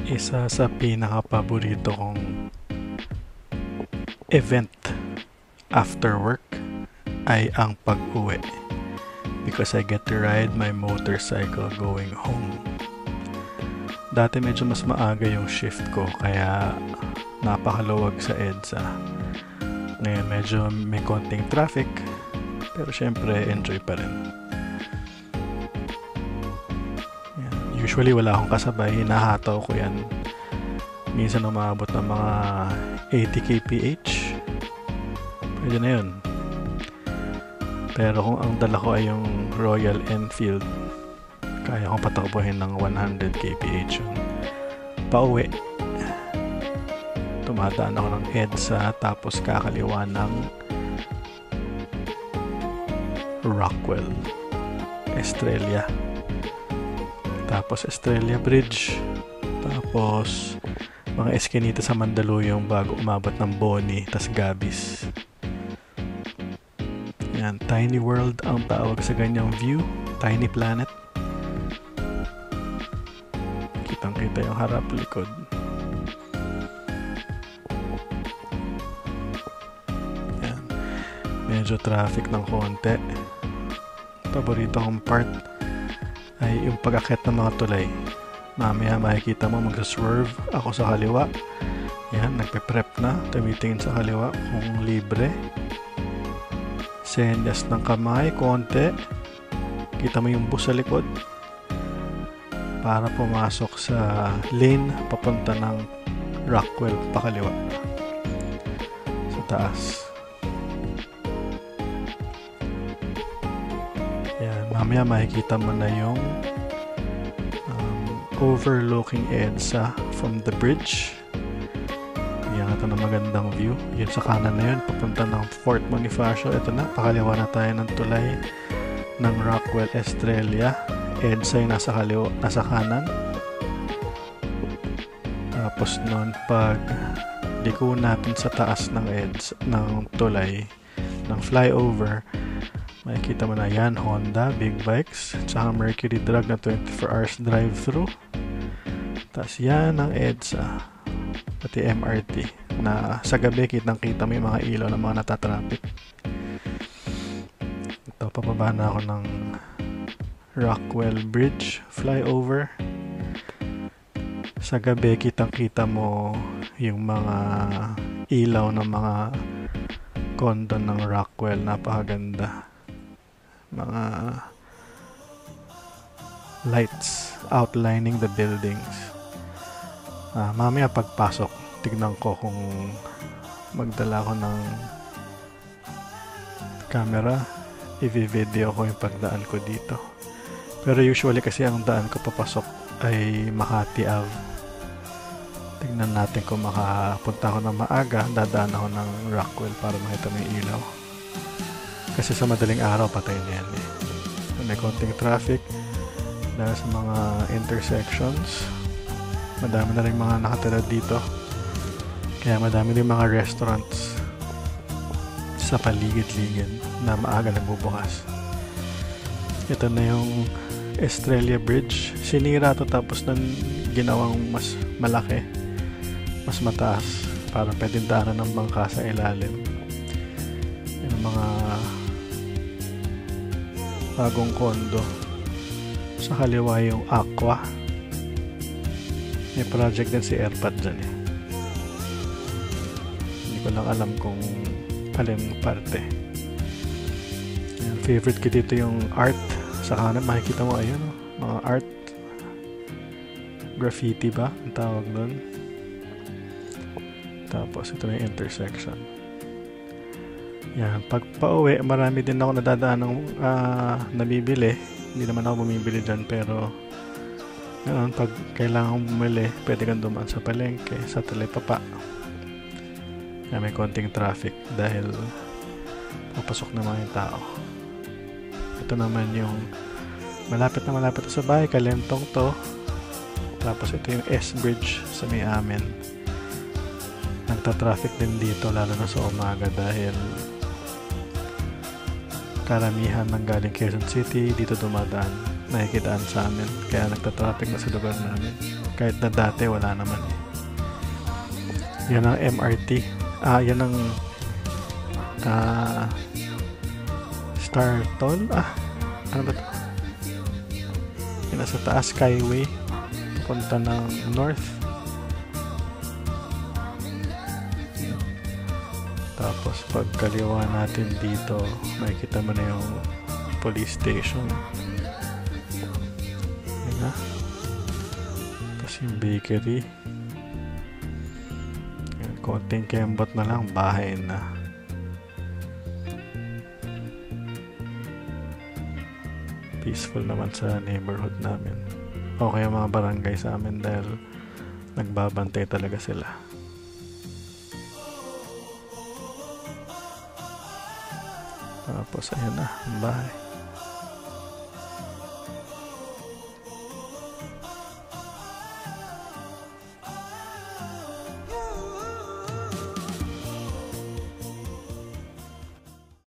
Isa sa pinaka-paborito kong event after work ay ang pag-uwi because I get to ride my motorcycle going home. Dati medyo mas maaga yung shift ko kaya napakaluwag sa EDSA. Ngayon medyo may konting traffic pero syempre enjoy pa rin. Usually wala akong kasabay, hinahataw ko yan. Minsan umabot ng mga 80 kph. Pwede na yun. Pero kung ang dala ko ay yung Royal Enfield, kaya kong patakbuhin ng 100 kph yun. Pauwi. Tumadaan ako ng EDSA tapos kakaliwa ng Rockwell, Estrella. Tapos Estrella Bridge. Tapos mga eskinita sa Mandaluyong bago umabot ng Boni, tas Gabis. Yan, Tiny World ang tawag sa ganyang view. Tiny Planet. Kitang-kita yung harap likod. Yan. Medyo traffic ng konti. Paborito kong part ay yung pag-akyat ng mga tulay. Mamaya makikita mo mag-swerve ako sa kaliwa. Yan, nagpe-prep na. Tumitingin sa kaliwa kung libre. Senyas ng kamay, konti. Kita mo yung bus sa likod. Para pumasok sa lane papunta ng Rockwell pakaliwa. Sa taas. Mamaya makikita mo na yung overlooking EDSA from the bridge. Yan, ito na magandang view. Yun sa kanan na yun, papunta ng Fort Bonifacio. Ito na, pakaliwa na tayo ng tulay ng Rockwell Estrella. EDSA yung nasa kanan. Tapos nun, pag liko natin sa taas ng EDSA, ng tulay, ng flyover, makikita mo na yan, Honda, big bikes, tsaka Mercury Drug na 24 hours drive-thru. Tapos yan ang EDSA, pati MRT, na sa gabi kitang-kita mo yung mga ilaw ng mga natatraffic. Ito, papaba na ako ng Rockwell Bridge, flyover. Sa gabi kitang-kita mo yung mga ilaw ng mga condo ng Rockwell, napakaganda. Mga lights outlining the buildings. Mamaya pagpasok, tignan ko kung magdala ko ng camera, i-video ko yung pagdaan ko dito. Pero usually kasi ang daan ko papasok ay Makati Ave. Tignan natin kung makapunta ako ng maaga, dadaan ako ng Rockwell para makita mo yung ilaw. Kasi sa madaling araw, patay na yan eh. May konting traffic dahil sa mga intersections. Madami na rin mga nakatira dito. Kaya madami rin mga restaurants sa paligid-ligid na maaga nagbubukas. Ito na yung Estrella Bridge. Sinira to tapos nang ginawang mas malaki, mas mataas para pwedeng daanan ng bangka sa ilalim. Yung mga bagong kondo. Sa kaliwa yung Aqua. May project din si Airpat dyan eh. Hindi ko lang alam kung alin parte. Yan, favorite ko dito yung art. Sa kanan makikita mo ayun, mga art. Graffiti ba ang tawag doon? Tapos ito na yung intersection. Yan, pag pauwi, marami din ako nadadaan ng nabibili. Hindi naman ako bumibili dyan, pero yun, pag kailangan bumili, pwede kang dumaan sa palengke, sa Talipapa. Yan, may konting traffic dahil papasok naman yung tao. Ito naman yung malapit na sa bahay, Kalentong to. Tapos ito yung S-Bridge sa may amin. Nagta-traffic din dito, lalo na sa umaga dahil karamihan ng galing Quezon City dito dumadaan. nakikitaan sa amin. Kaya nagtatraffic na sa lugar namin. Kahit na dati wala naman eh. Yan ang MRT. Yan ang Star Toll. Ano ba ito? Yan nasa taas, Skyway. Punta ng North. Tapos pag kaliwa natin dito, makikita mo na yung police station. Yan na. Tapos yung bakery. Yan, konting kembot na lang, bahay na. Peaceful naman sa neighborhood namin. Okay ang mga barangay sa amin dahil nagbabantay talaga sila. Tapos ayan na, bye.